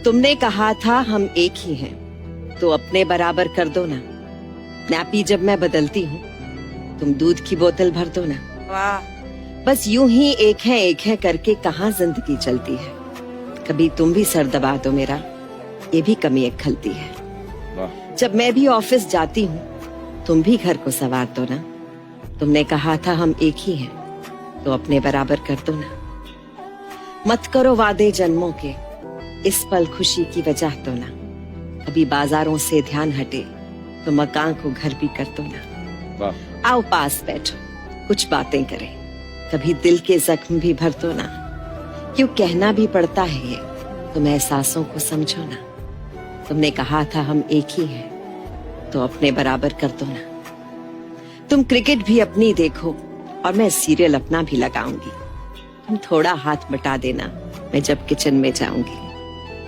तुमने कहा था हम एक ही हैं, तो अपने बराबर कर दो ना। नैपी जब मैं बदलती हूँ, तुम दूध की बोतल भर दो ना। वाह। बस यूं ही एक है करके कहाँ जिंदगी चलती है। कभी तुम भी सर दबा दो मेरा, ये भी कमी एक खलती है। वाह। जब मैं भी ऑफिस जाती हूँ, तुम भी घर को संवार दो ना। तुमने कहा था हम एक ही हैं, तो अपने बराबर कर दो ना। मत करो वादे जन्मों के, इस पल खुशी की वजह तो ना। कभी बाजारों से ध्यान हटे, तो मकान को घर भी कर दो ना। वाह। आओ पास बैठो, कुछ बातें करें, कभी दिल के जख्म भी भर दो ना। क्यों कहना भी पड़ता है ये, तुम एहसासों को समझो ना। तुमने कहा था हम एक ही हैं, तो अपने बराबर कर दो ना। तुम क्रिकेट भी अपनी देखो और मैं सीरियल अपना भी लगाऊंगी। तुम थोड़ा हाथ बटा देना, मैं जब किचन में जाऊंगी।